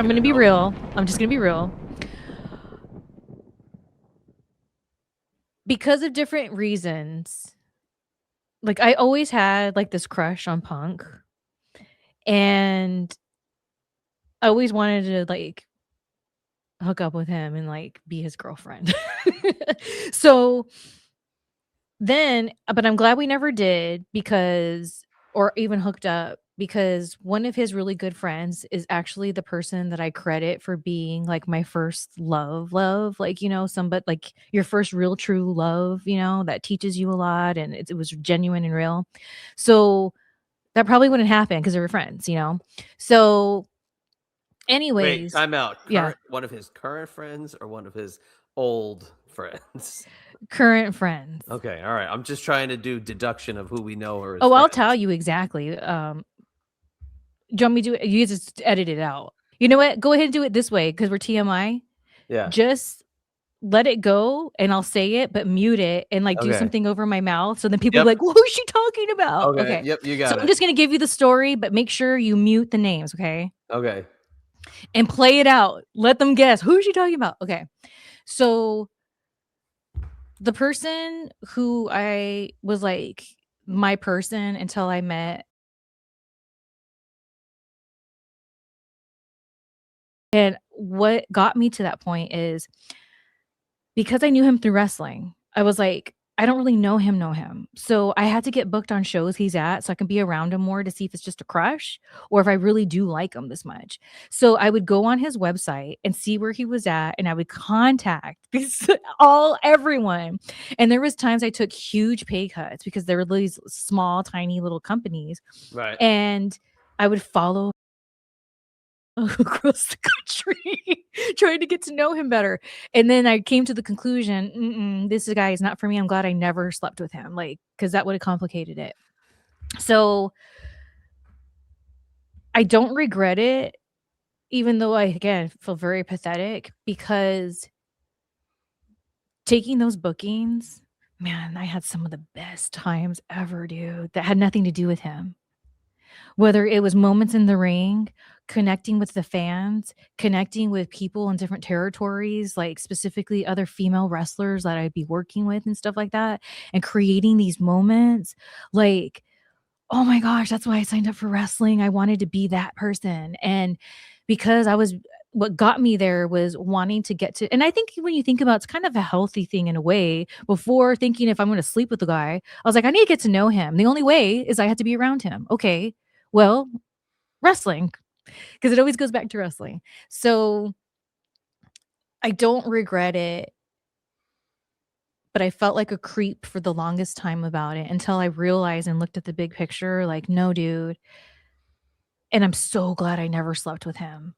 going to be real. I'm just going to be real. Because of different reasons, like, I always had, like, this crush on Punk, and I always wanted to, like, hook up with him and, like, be his girlfriend. So, but I'm glad we never did because or even hooked up because one of his really good friends is actually the person that I credit for being, like, my first love, like, somebody like, your first real true love, that teaches you a lot and it was genuine and real. So, that probably wouldn't happen because they were friends. So, Wait, anyways time out. yeah, One of his current friends or one of his old friends? current friends. Okay, all right. I'm just trying to do deduction of who we know are his Oh, I'll tell friends. you exactly. Do you want me to do it? You just edit it out. You know what? Go ahead and do it this way because we're TMI. Yeah. Just let it go and I'll say it, but mute it and like do Okay. something over my mouth. So then people Yep. be like, well, who's she talking about? Okay. Okay. Yep. You So got I'm it. just going to give you the story, but make sure you mute the names. Okay. Okay. And play it out. Let them guess. Who's she talking about? Okay. So the person who I was like my person until I met. And what got me to that point is because I knew him through wrestling, I was like, I don't really know him. So I had to get booked on shows he's at so I can be around him more to see if it's just a crush or if I really do like him this much. So I would go on his website and see where he was at and I would contact everyone. And there was times I took huge pay cuts because there were these small, tiny little companies. Right. And I would follow across the country trying to get to know him better. And then I came to the conclusion, this guy is not for me. I'm glad I never slept with him, like, because that would have complicated it. So I don't regret it, even though I, again, feel very pathetic because taking those bookings, man, I had some of the best times ever, dude, that had nothing to do with him. Whether it was moments in the ring, connecting with the fans, connecting with people in different territories, like specifically other female wrestlers that I'd be working with and stuff like that, and creating these moments, like, oh my gosh, that's why I signed up for wrestling. I wanted to be that person. And because what got me there was wanting to get to, and I think when you think about it's kind of a healthy thing in a way. Before thinking if I'm going to sleep with the guy, I was like, I need to get to know him. The only way is I had to be around him. Okay, well, wrestling, because it always goes back to wrestling. So I don't regret it, but I felt like a creep for the longest time about it until I realized and looked at the big picture like, no, dude. And I'm so glad I never slept with him.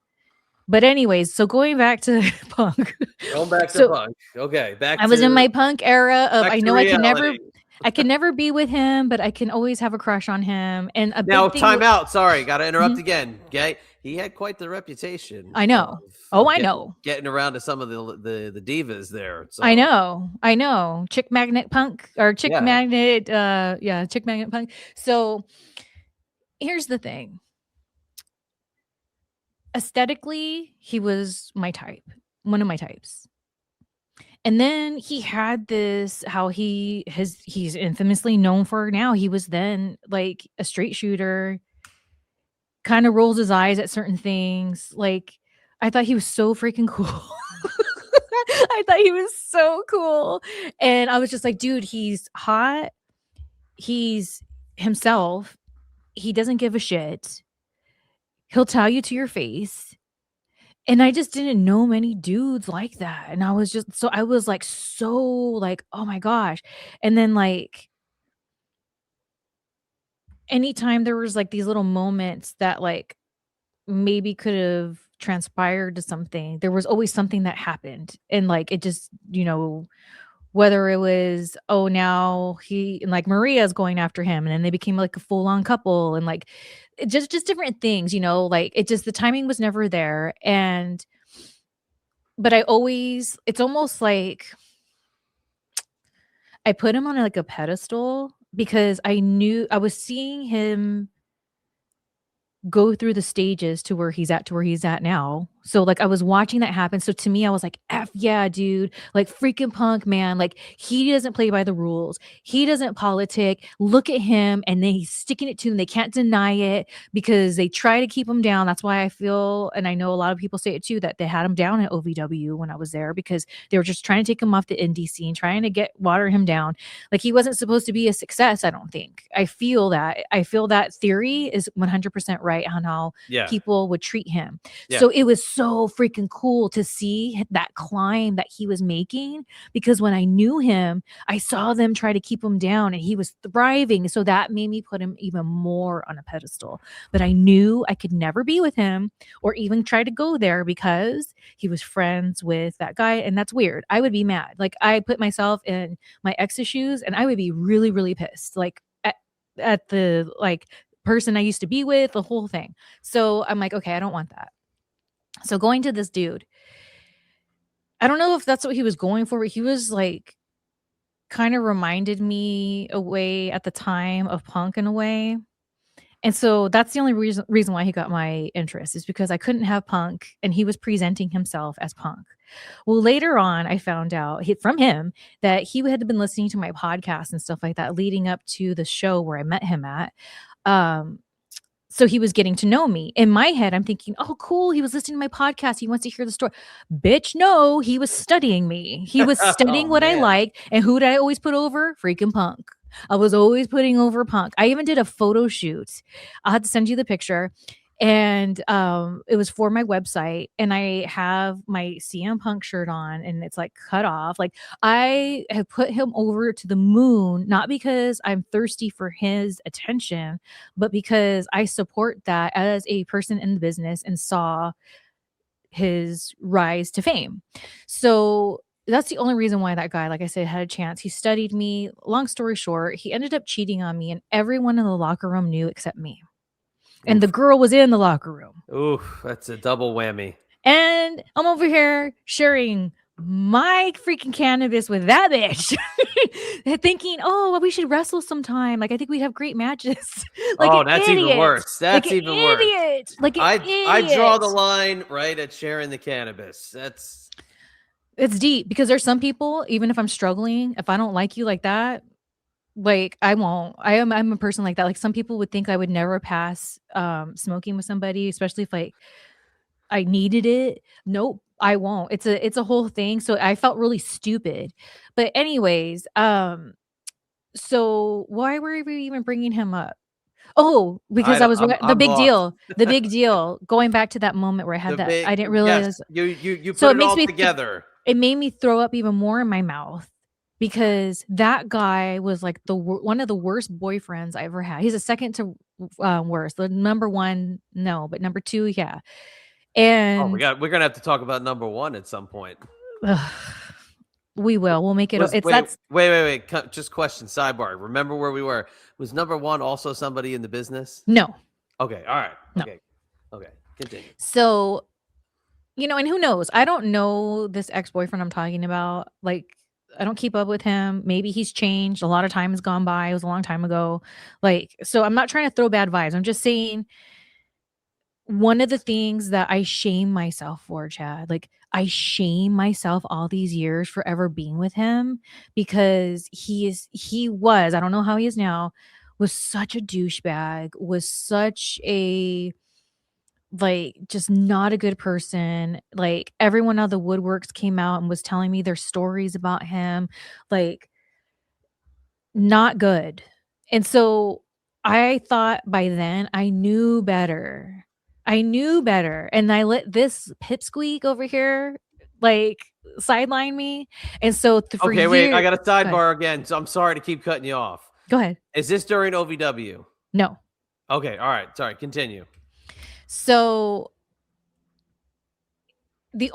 But anyways, so going back to Punk. Going back to So Punk. Okay. I was in my Punk era of back I to know reality. I can never be with him, but I can always have a crush on him. And a Now, big thing time out. Sorry, got to interrupt Mhm. again. Okay, he had quite the reputation I know. Oh, of I know. getting around to some of the divas there. I So know. I know. Chick Magnet Punk or Chick yeah, Magnet, yeah, Chick Magnet Punk. So here's the thing. Aesthetically, he was my type, one of my types. And then he had this how he's infamously known for now. He was then like a straight shooter, kind of rolls his eyes at certain things. Like I thought he was so freaking cool. I thought he was so cool. And I was just like, dude, he's hot. He's himself. He doesn't give a shit. He'll tell you to your face. And I just didn't know many dudes like that. And I was like, so like, oh my gosh. And then like, anytime there was like these little moments that like maybe could have transpired to something, there was always something that happened. And like, it just, whether it was, oh, now he and like Maria's going after him, and then they became like a full on couple, and like just different things, like it just the timing was never there. But it's almost like I put him on like a pedestal because I knew I was seeing him go through the stages to where he's at now. So, like, I was watching that happen. So to me, I was like, "F yeah, dude. Like, freaking Punk, man. Like, he doesn't play by the rules. He doesn't politic. Look at him." And then he's sticking it to them. They can't deny it because they try to keep him down. That's why I feel, and I know a lot of people say it too, that they had him down at OVW when I was there because they were just trying to take him off the indie scene, trying to water him down. Like, he wasn't supposed to be a success, I don't think. I feel that. I feel that theory is 100% right on how Yeah. people would treat him. Yeah. So it was so freaking cool to see that climb that he was making because when I knew him, I saw them try to keep him down and he was thriving. So that made me put him even more on a pedestal. But I knew I could never be with him or even try to go there because he was friends with that guy. And that's weird. I would be mad. Like, I put myself in my ex's shoes and I would be really, really pissed. Like, at the like person I used to be with, the whole thing. So I'm like, okay, I don't want that. So going to this dude, I don't know if that's what he was going for, but he was like kind of reminded me a way at the time of Punk in a way. And so that's the only reason why he got my interest is because I couldn't have Punk and he was presenting himself as Punk. Well, later on, I found out from him that he had been listening to my podcast and stuff like that leading up to the show where I met him at. Um, So he was getting to know me. In my head, I'm thinking, "Oh, cool. He was listening to my podcast. He wants to hear the story." Bitch, no, he was studying me. He was Oh studying what I man. like. And who did I always put over? Freaking Punk. I was always putting over Punk. I even did a photo shoot. I'll have to send you the picture. And it was for my website. And I have my CM Punk shirt on and it's like cut off. Like, I have put him over to the moon, not because I'm thirsty for his attention, but because I support that as a person in the business and saw his rise to fame. So that's the only reason why that guy, like I said, had a chance. He studied me. Long story short, he ended up cheating on me, and everyone in the locker room knew except me. And the Oof. girl was in the locker room. Oof. That's a double whammy. And I'm over here sharing my freaking cannabis with that bitch, thinking, "Oh, well, we should wrestle sometime. Like, I think we'd have great matches." Like an Oh, that's even idiot. worse. Like That's an even worse. idiot. Like an I draw idiot. the line right at sharing the cannabis. That's It's deep because there's some people, even if I'm struggling, if I don't like you like that, like, I won't. I'm a person like that. Like, some people would think I would never pass smoking with somebody, especially if I needed it. Nope, I won't. It's a whole thing. So I felt really stupid. But anyways, so why were we even bringing him up? Oh, I because I don't, was the I'm big lost. deal. The big deal. Going back to that moment where I had The that, big I didn't yes, realize. you So put it it makes all me together. it made me throw up even more in my mouth because that guy was like one of the worst boyfriends I ever had. He's a second to worst. The number one, no, but number two, yeah. Oh, And we're gonna have to talk about number one at some point. ugh, we will. We'll make it. Was It's that's wait. Just question sidebar. Remember where we were? Was number one also somebody in the business? no, Okay, all right. no. Okay. Continue. So, and who knows? I don't know this ex-boyfriend I'm talking about. Like, I don't keep up with him. Maybe he's changed. A lot of time has gone by. It was a long time ago. Like, so I'm not trying to throw bad vibes. I'm just saying one of the things that I shame myself for, Chad, like, I shame myself all these years for ever being with him because I don't know how he is now, was such a douchebag, was such a, like, just not a good person. Like, everyone out of the woodworks came out and was telling me their stories about him. Like, not good. And so I thought by then I knew better. I knew better. And I let this pipsqueak over here like sideline me. And so for Okay, wait. I years, got a go ahead. sidebar again. So I'm sorry to keep cutting you off. Go ahead. Is this during OVW? No. Okay, all right. Sorry. Continue. So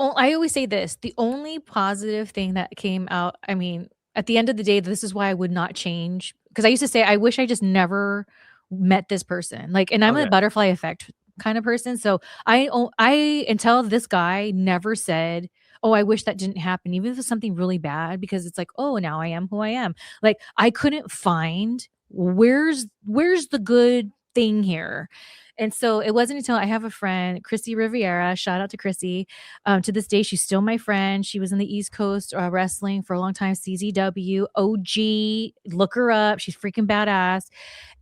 I always say this, the only positive thing that came out, I mean, at the end of the day, this is why I would not change because I used to say, I wish I just never met this person. Like, and I'm a Okay. butterfly effect kind of person. So I until this guy never said, "Oh, I wish that didn't happen," even if it's something really bad, because it's like, oh, now I am who I am. Like, I couldn't find where's the good thing here. And so it wasn't until I have a friend, Chrissy Riviera, shout out to Chrissy. To this day, she's still my friend. She was in the East Coast wrestling for a long time, CZW, OG. Look her up. She's freaking badass.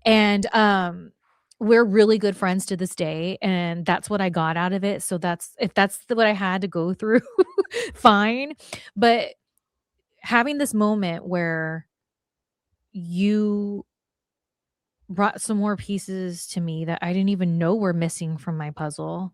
And we're really good friends to this day. And that's what I got out of it. So if that's what I had to go through, fine. But having this moment where you brought some more pieces to me that I didn't even know were missing from my puzzle.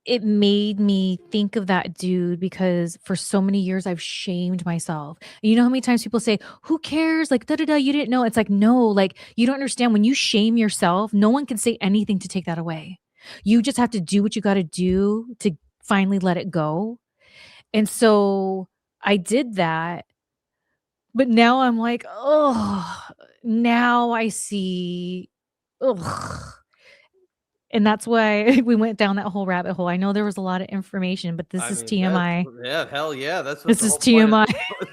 It made me think of that dude because for so many years I've shamed myself. You know how many times people say, "Who cares? Like, da da da, you didn't know." It's like, no, like, you don't understand. When you shame yourself, no one can say anything to take that away. You just have to do what you got to do to finally let it go. And so I did that. But now I'm like, oh, now I see. Ugh. And that's why we went down that whole rabbit hole. I know there was a lot of information, but this I is mean, that's TMI. yeah, hell yeah, that's what This the is whole point of TMI.